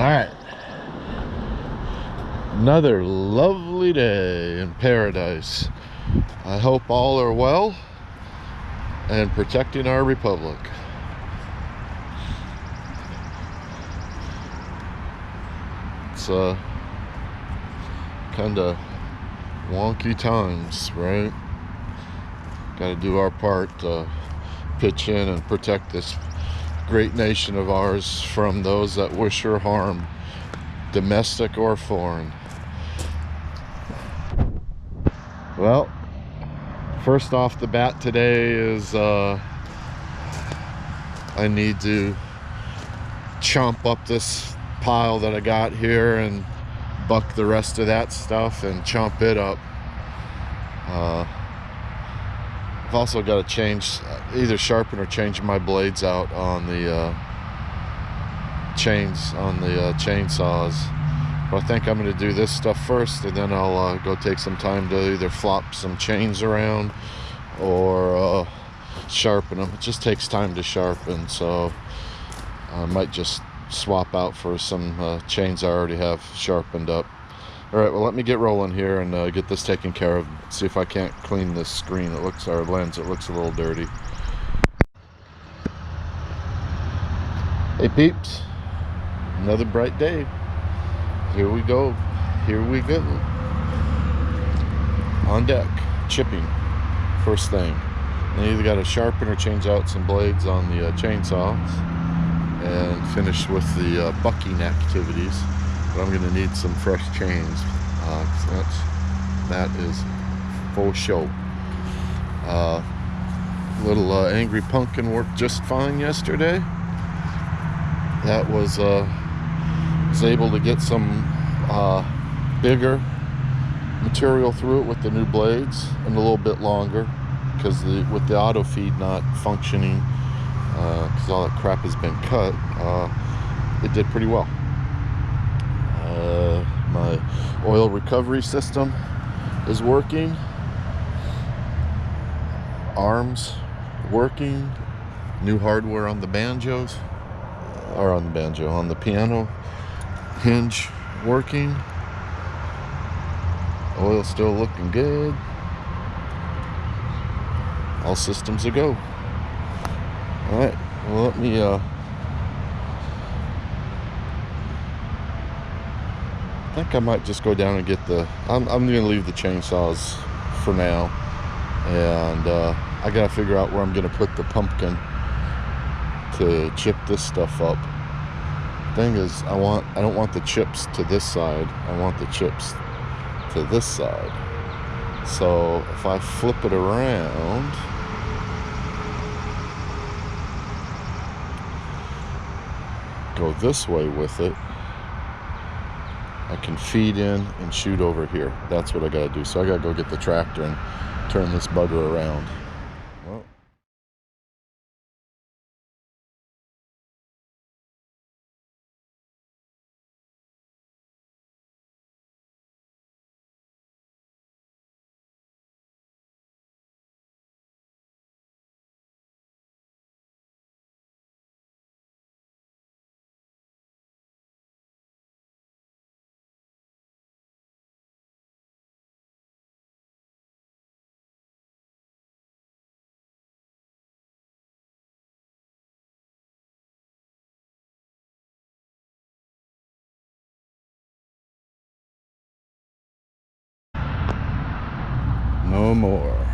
Alright, another lovely day in paradise. I hope all are well and protecting our republic. It's kind of wonky times, right? Got to do our part to pitch in and protect this great nation of ours from those that wish her harm, domestic or foreign. Well, first off the bat today is I need to chomp up this pile that I got here and buck the rest of that stuff and chomp it up. I've also got to change, either sharpen or change my blades out on the chains on the chainsaws. But I think I'm going to do this stuff first, and then I'll go take some time to either flop some chains around or sharpen them. It just takes time to sharpen, so I might just swap out for some chains I already have sharpened up. All right, well, let me get rolling here and get this taken care of. See if I can't clean this screen. It looks, our lens, it looks a little dirty. Hey peeps, another bright day. Here we go. Here we go. On deck, chipping. First thing. I either got to sharpen or change out some blades on the chainsaws and finish with the bucking activities. But I'm going to need some fresh chains. That is for sure. Little Angry Pumpkin worked just fine yesterday. That was able to get some bigger material through it with the new blades, and a little bit longer because with the auto feed not functioning, because all that crap has been cut, it did pretty well. My oil recovery system is working, arms working, new hardware on the banjos, or on the piano hinge working, oil still looking good, all systems a go. All right, well, let me I think I might just go down and get I'm gonna leave the chainsaws for now, and I gotta figure out where I'm gonna put the pumpkin to chip this stuff up. Thing is, I don't want the chips to this side, I want the chips to this side. So if I flip it around, go this way with it, I can feed in and shoot over here. That's what I gotta do. So I gotta go get the tractor and turn this bugger around. Well, no more.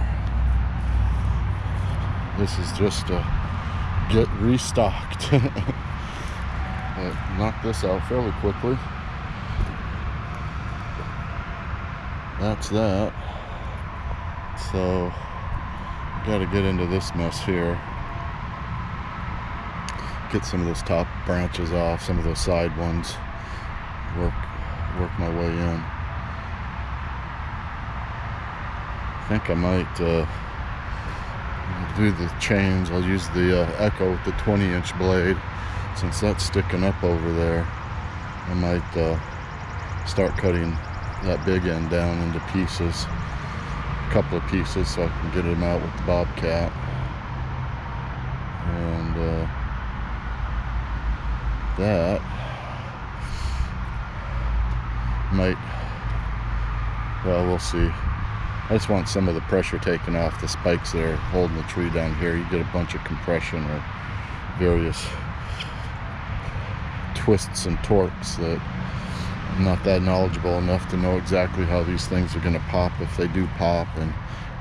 This is just a get restocked. Knock this out fairly quickly. That's that. So got to get into this mess here. Get some of those top branches off, some of those side ones. Work my way in. I think I might do the chains. I'll use the Echo with the 20-inch blade, since that's sticking up over there. I might start cutting that big end down into pieces, a couple of pieces, so I can get them out with the Bobcat. And that Might, well, we'll see. I just want some of the pressure taken off the spikes that are holding the tree down here. You get a bunch of compression or various twists and torques that I'm not that knowledgeable enough to know exactly how these things are going to pop, if they do pop, and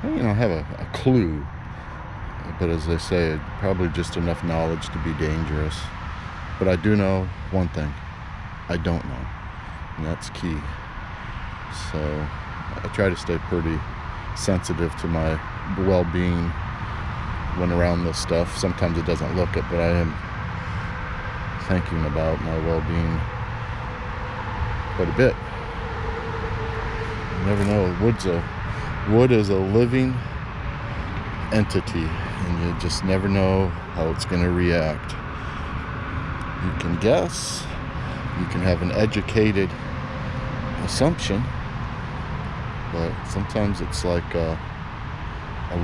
you know, have a clue. But as I say, probably just enough knowledge to be dangerous. But I do know one thing: I don't know, and that's key. So I try to stay pretty sensitive to my well-being when around this stuff. Sometimes it doesn't look it, but I am thinking about my well-being quite a bit. You never know. Wood is a living entity, and you just never know how it's going to react. You can guess, you can have an educated assumption, but sometimes it's like a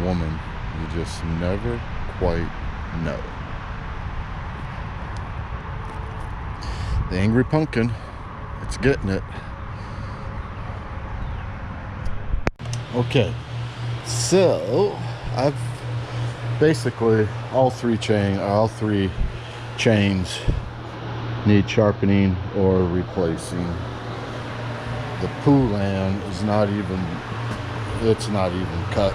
woman. You just never quite know. The angry pumpkin, it's getting it. Okay, so I've basically all three chains need sharpening or replacing. The Poulan is not even cut.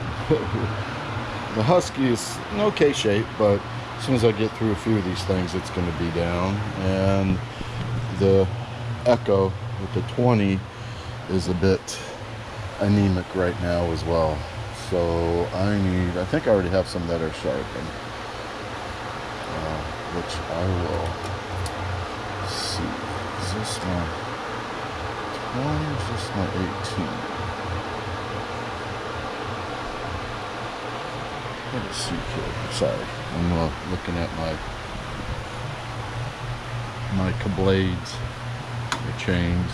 The Husky is in okay shape, but as soon as I get through a few of these things, it's going to be down. And the Echo with the 20 is a bit anemic right now as well. So I think I already have some that are sharpened, which I will see. Is this my 20 or is this my 18? Let us see here. Sorry, I'm looking at my blades, or chains,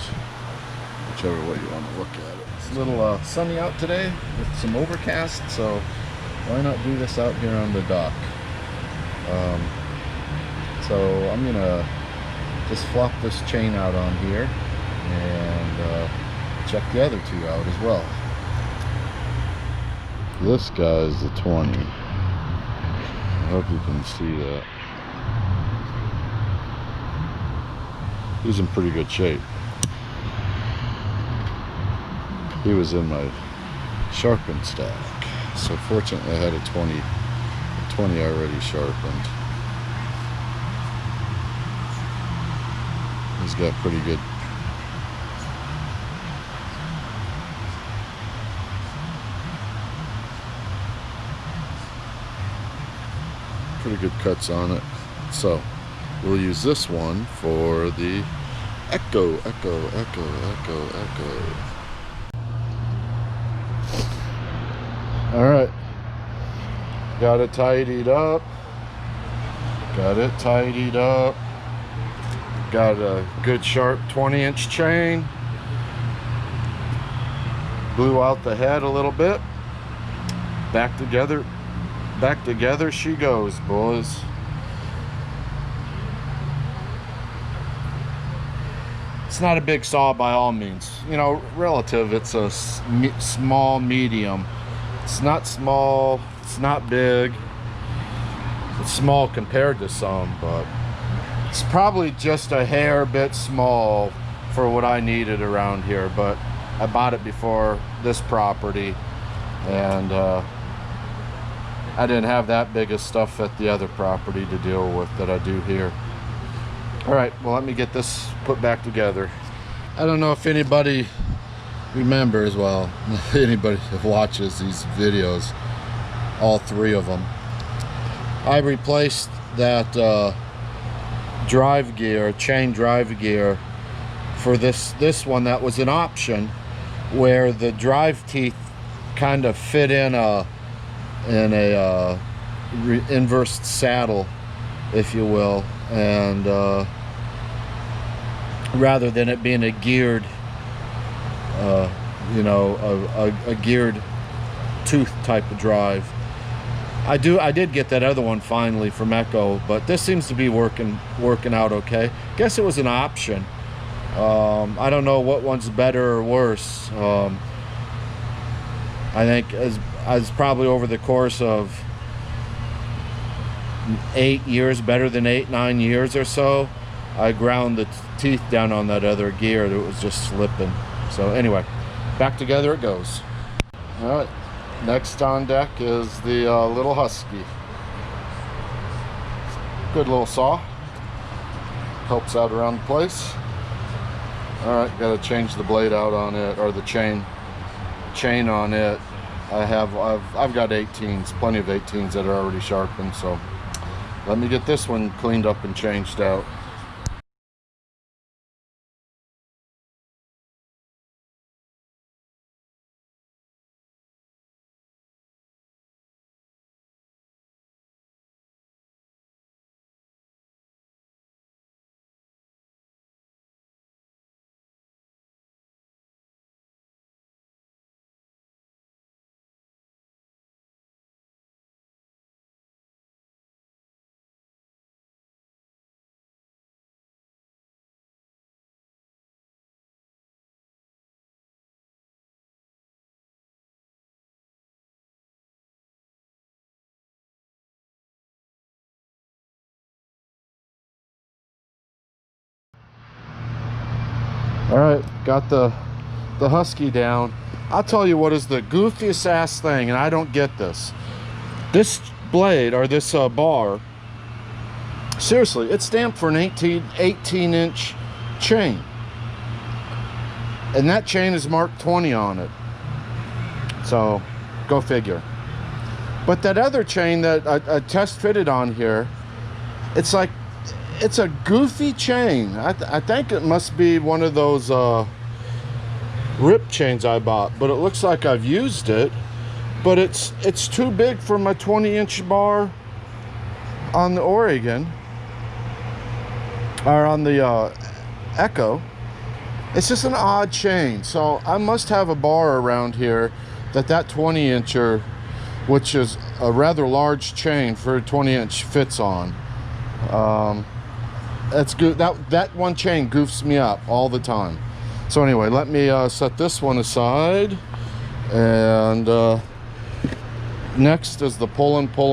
whichever way you want to look at it. It's a little sunny out today with some overcast, so why not do this out here on the dock? So I'm gonna just flop this chain out on here and check the other two out as well. This guy is the 20. I hope you can see that. He's in pretty good shape. He was in my sharpened stack, so fortunately I had a 20 already sharpened. He's got pretty good cuts on it. So we'll use this one for the Echo. All right, got it tidied up. Got a good sharp 20-inch chain. Blew out the head a little bit. Back together she goes, boys. It's not a big saw by all means. You know, relative, it's a small medium. It's not small, it's not big. It's small compared to some, but it's probably just a hair bit small for what I needed around here. But I bought it before this property, and I didn't have that big of stuff at the other property to deal with that I do here. All right, well, let me get this put back together. I don't know if anybody remembers, well, anybody that watches these videos, all three of them. I replaced that drive gear, chain drive gear, for this one that was an option, where the drive teeth kind of fit in a inverse saddle, if you will, and rather than it being a geared, you know, a geared tooth type of drive. I did get that other one finally from Echo, but this seems to be working out okay. Guess it was an option, I don't know what one's better or worse. I think as probably over the course of 8 years, better than 8-9 years or so, I ground the teeth down on that other gear that was just slipping. So anyway, back together it goes. All right, next on deck is the little Husky. Good little saw, helps out around the place. All right, got to change the blade out on it, or the chain on it. I've got 18s, plenty of 18s that are already sharpened, so let me get this one cleaned up and changed out. All right, got the Husky down. I'll tell you what is the goofiest ass thing, and I don't get this. This blade, or this bar, seriously, it's stamped for an 18-inch chain. And that chain is marked 20 on it. So, go figure. But that other chain that I test fitted on here, it's like, it's a goofy chain. I think it must be one of those rip chains I bought, but it looks like I've used it. But it's too big for my 20-inch bar on the Oregon, or on the Echo. It's just an odd chain. So I must have a bar around here that 20-incher, which is a rather large chain for a 20-inch, fits on. That's good. That one chain goofs me up all the time. So anyway, let me set this one aside, and next is the pulling. All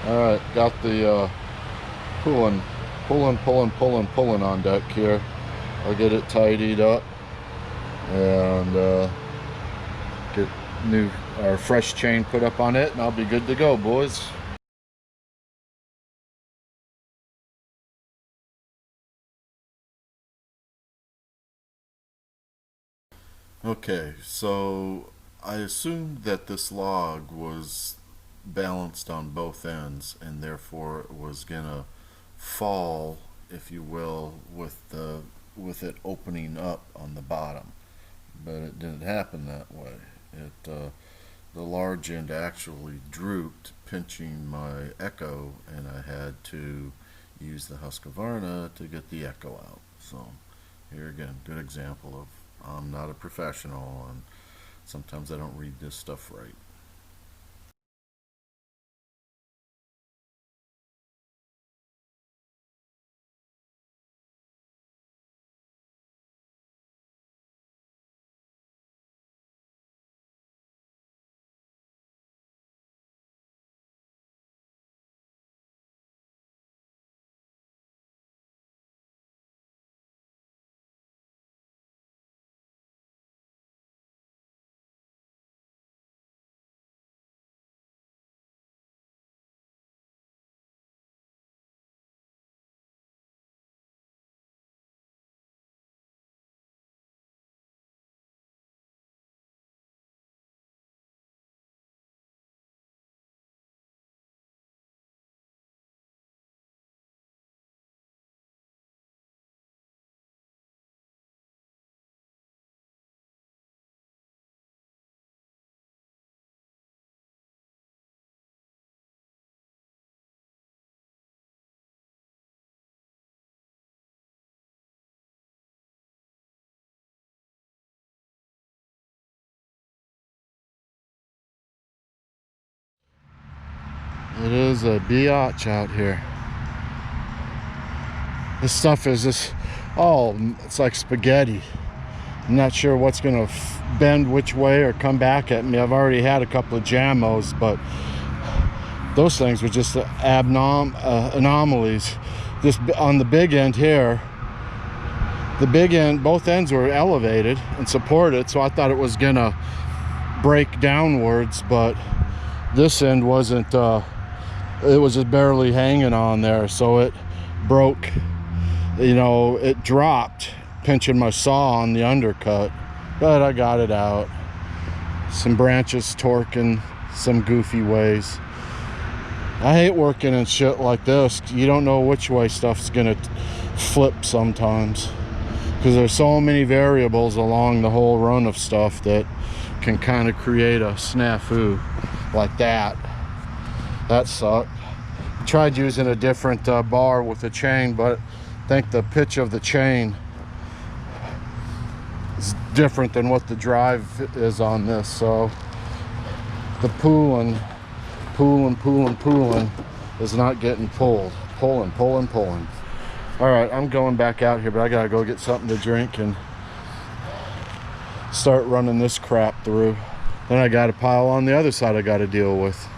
right, got the pulling on deck here. I'll get it tidied up and get new or fresh chain put up on it, and I'll be good to go, boys. Okay, so I assumed that this log was balanced on both ends, and therefore it was gonna fall, if you will, with it opening up on the bottom. But it didn't happen that way. The large end actually drooped, pinching my Echo, and I had to use the Husqvarna to get the Echo out. So here again, good example of I'm not a professional, and sometimes I don't read this stuff right. It is a biatch out here. This stuff is just, oh, it's like spaghetti. I'm not sure what's gonna bend which way or come back at me. I've already had a couple of jamos, but those things were just anomalies. This on the big end here, the big end, both ends were elevated and supported, so I thought it was gonna break downwards, but this end wasn't. It was just barely hanging on there, so it broke. You know, it dropped, pinching my saw on the undercut, but I got it out. Some branches torquing some goofy ways. I hate working in shit like this. You don't know which way stuff's gonna flip sometimes, because there's so many variables along the whole run of stuff that can kind of create a snafu like that. That sucked. Tried using a different bar with the chain, but I think the pitch of the chain is different than what the drive is on this, so the pulling is not getting pulled. Pulling. All right, I'm going back out here, but I gotta go get something to drink and start running this crap through. Then I got a pile on the other side I gotta deal with.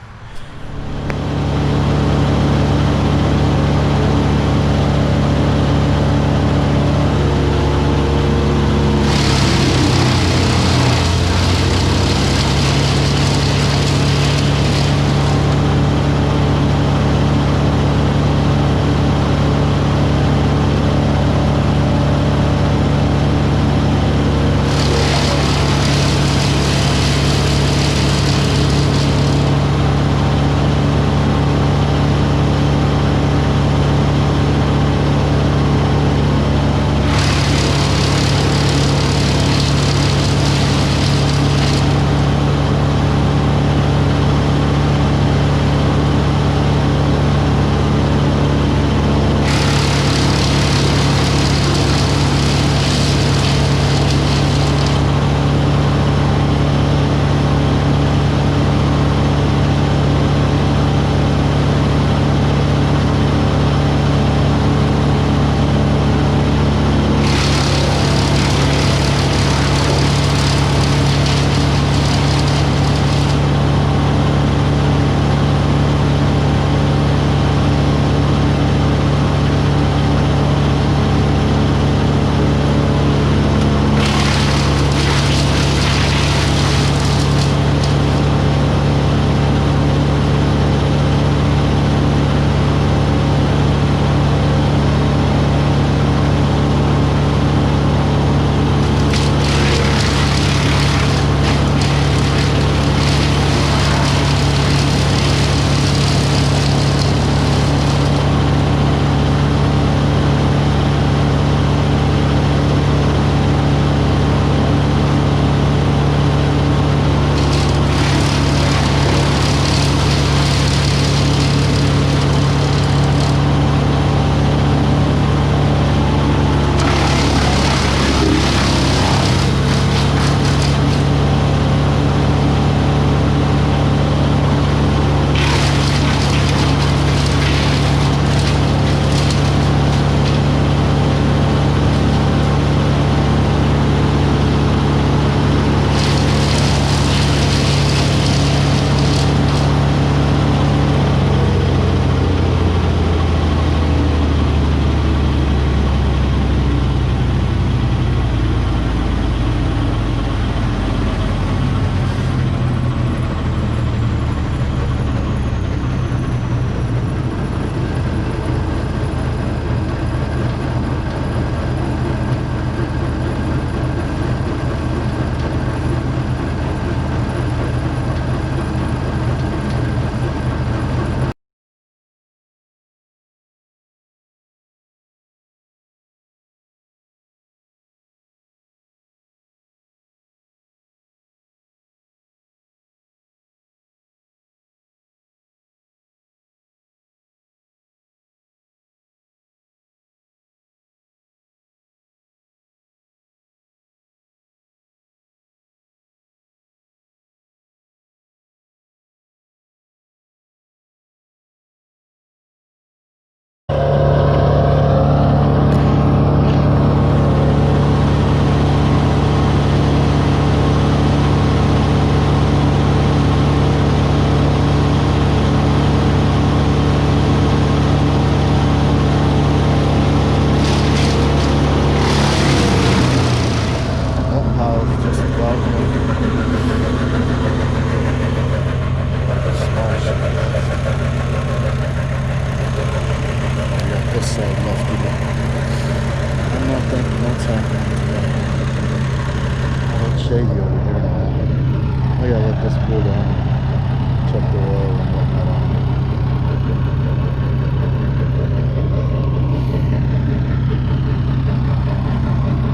cool down and check the oil and whatnot on it.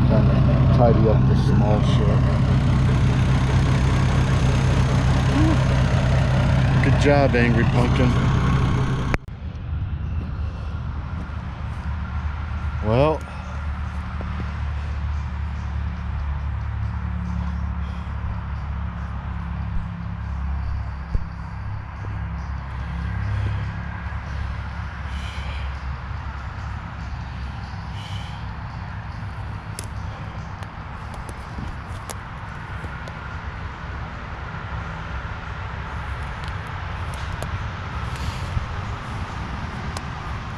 Kind of tidy up the small shit. Good job, Angry Pumpkin. Well,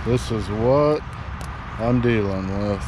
this is what I'm dealing with.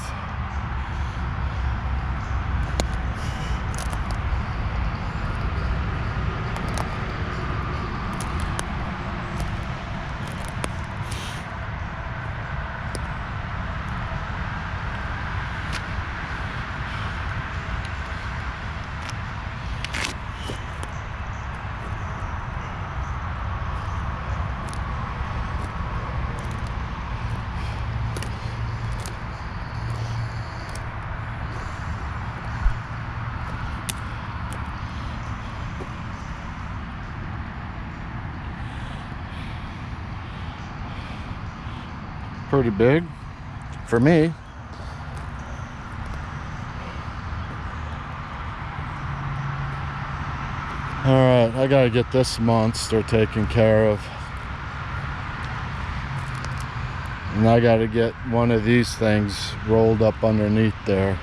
Pretty big for me. All right, I gotta get this monster taken care of, and I gotta get one of these things rolled up underneath there.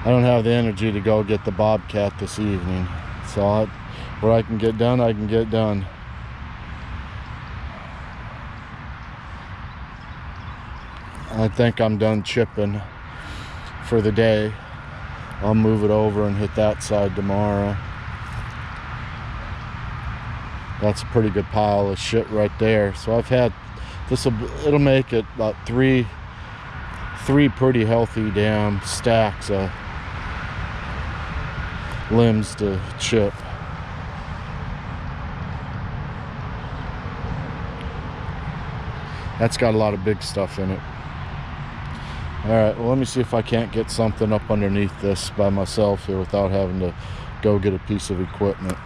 I don't have the energy to go get the Bobcat this evening, so what I can get done, I can get done. I think I'm done chipping for the day. I'll move it over and hit that side tomorrow. That's a pretty good pile of shit right there. So I've had this, it'll make it about three pretty healthy damn stacks of limbs to chip. That's got a lot of big stuff in it. All right, well, let me see if I can't get something up underneath this by myself here without having to go get a piece of equipment.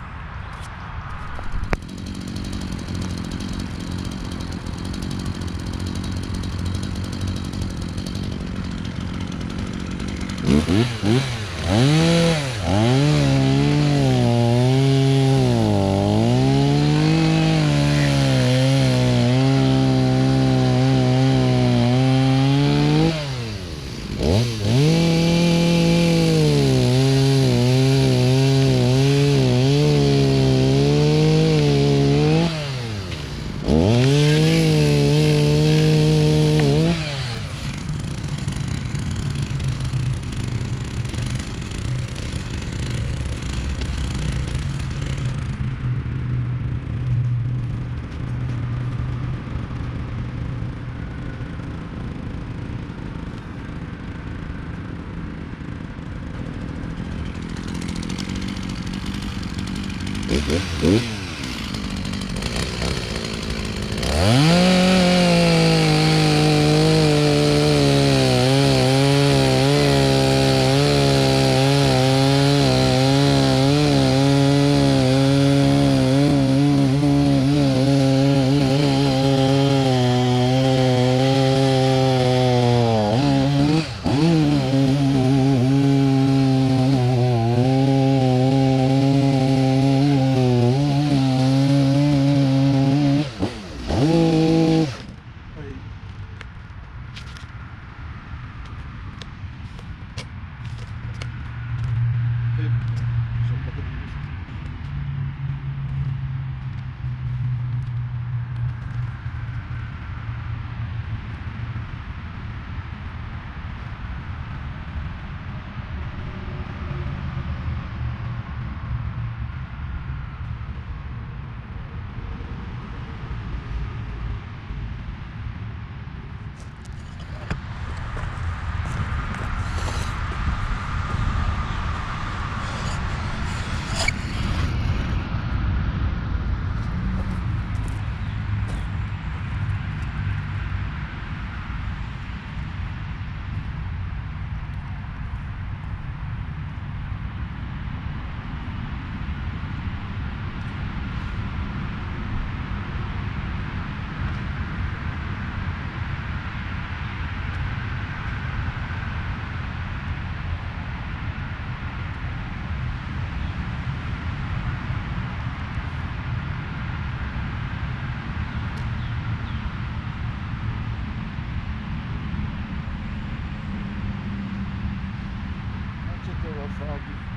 a little foggy.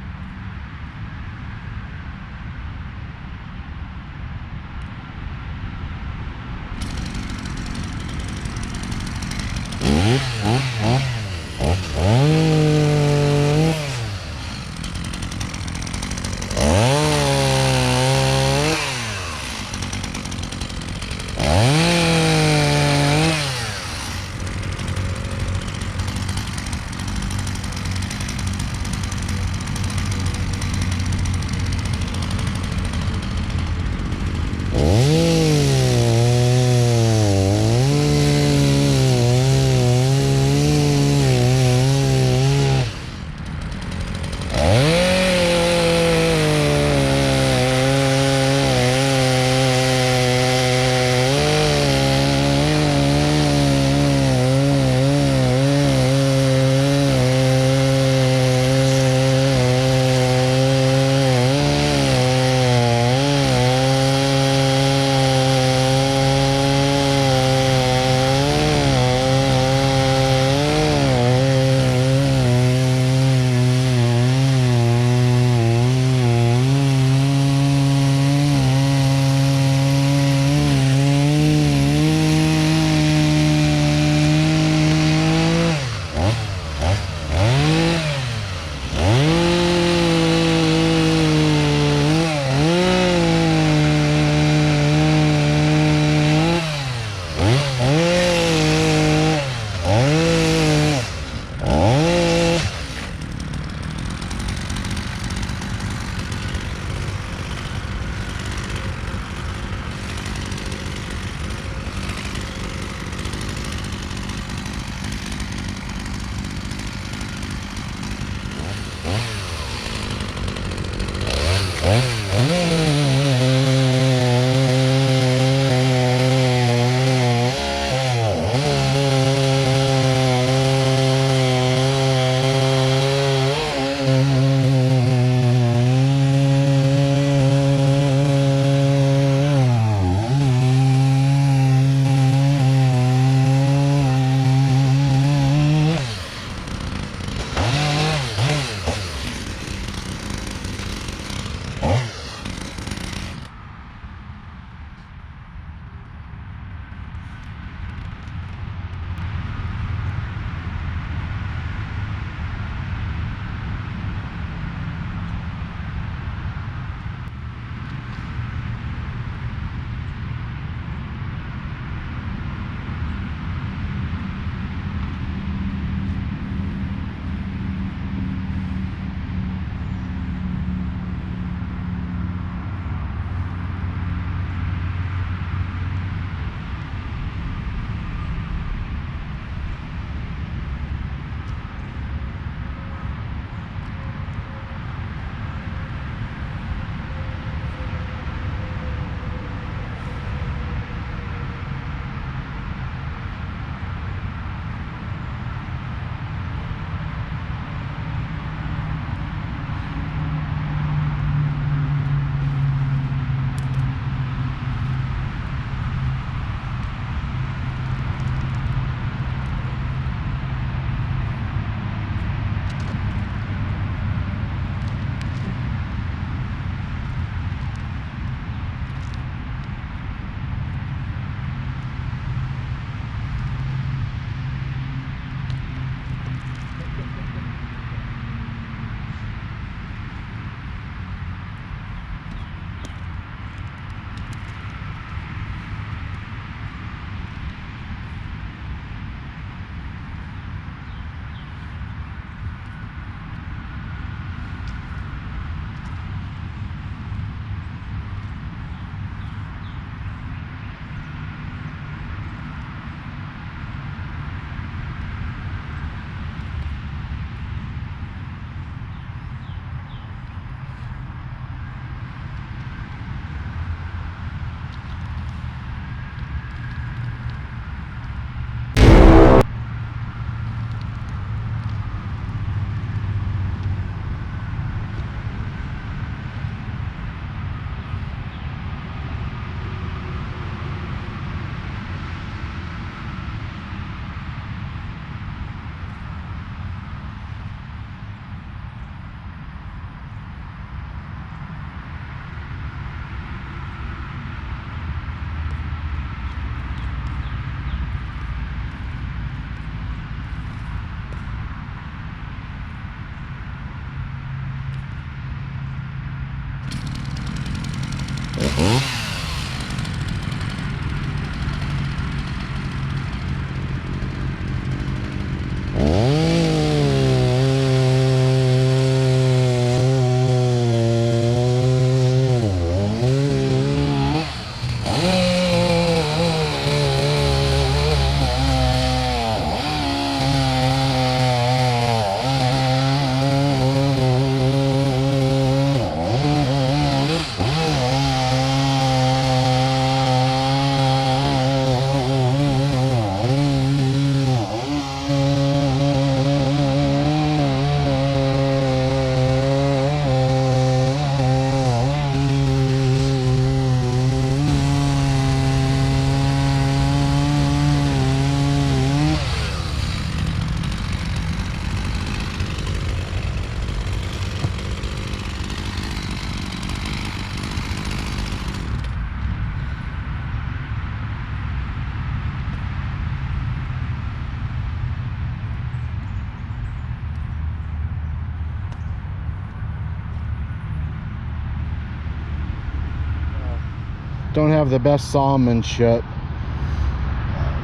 Don't have the best sawmanship.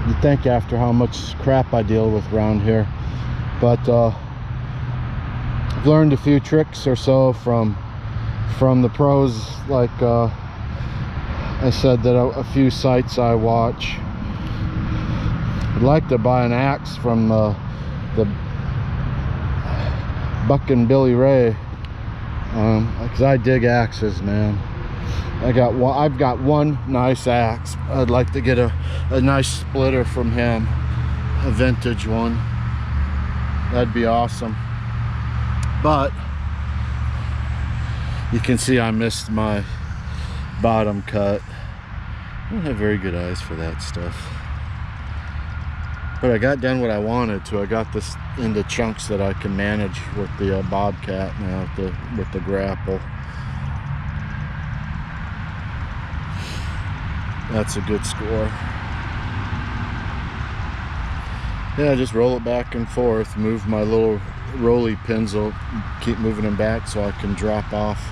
You'd think after how much crap I deal with around here, but I've learned a few tricks or so from the pros. Like I said, that a few sites I watch. I'd like to buy an axe from the Buck and Billy Ray, because I dig axes, man. I've got one nice axe. I'd like to get a nice splitter from him, a vintage one. That'd be awesome. But you can see I missed my bottom cut. I don't have very good eyes for that stuff. But I got done what I wanted to. I got this into chunks that I can manage with the Bobcat now, with the grapple. That's a good score. Yeah, just roll it back and forth, move my little rolly pins, keep moving them back so I can drop off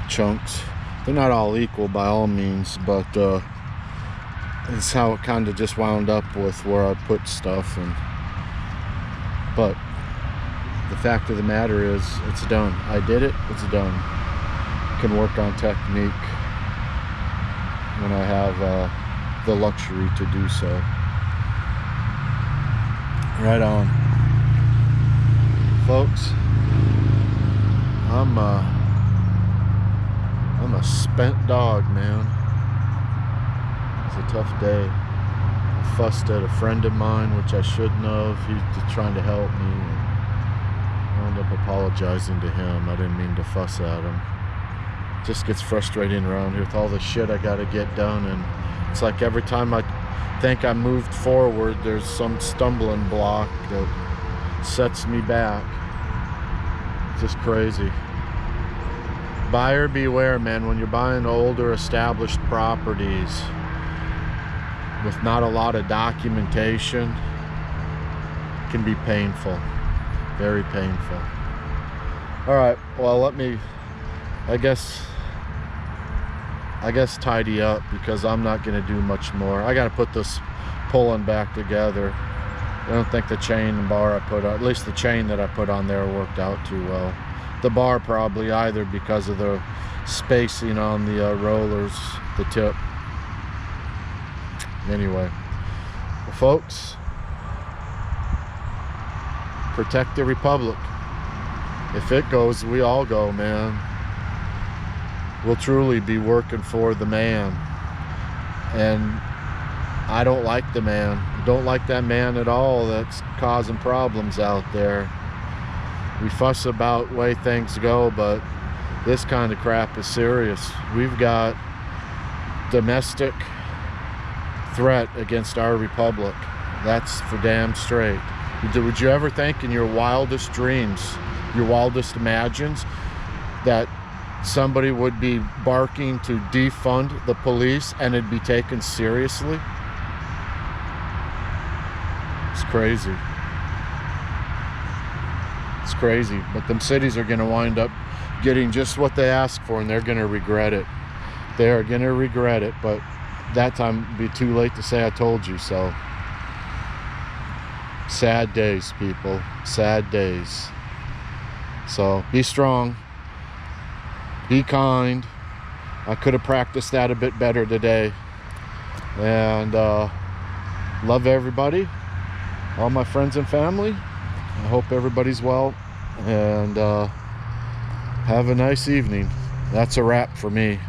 chunks. They're not all equal by all means, but it's how it kind of just wound up with where I put stuff. But the fact of the matter is, it's done. I did it, it's done. I can work on technique when I have the luxury to do so. Right on, folks. I'm a spent dog, man. It's a tough day. I fussed at a friend of mine, which I shouldn't have. He's just trying to help me, and I wound up apologizing to him. I didn't mean to fuss at him. Just gets frustrating around here with all the shit I gotta get done, and it's like every time I think I moved forward, there's some stumbling block that sets me back. It's just crazy. Buyer beware, man. When you're buying older established properties with not a lot of documentation, it can be painful, very painful. All right, well, let me I guess tidy up, because I'm not going to do much more. I got to put this pulling back together. I don't think the chain and bar I put on, at least the chain that I put on there, worked out too well. The bar probably either, because of the spacing on the rollers, the tip. Anyway, well, folks, protect the Republic. If it goes, we all go, man. We'll truly be working for the man. And I don't like the man. I don't like that man at all that's causing problems out there. We fuss about the way things go, but this kind of crap is serious. We've got domestic threat against our republic. That's for damn straight. Would you ever think in your wildest dreams, your wildest imagines, that somebody would be barking to defund the police and it'd be taken seriously? It's crazy. It's crazy. But them cities are going to wind up getting just what they asked for, and they're going to regret it. they are gonna regret it, but that time it'd be too late to say I told you so. Sad days, people, sad days. So be strong, be kind. I could have practiced that a bit better today. And love everybody, all my friends and family. I hope everybody's well, and have a nice evening. That's a wrap for me.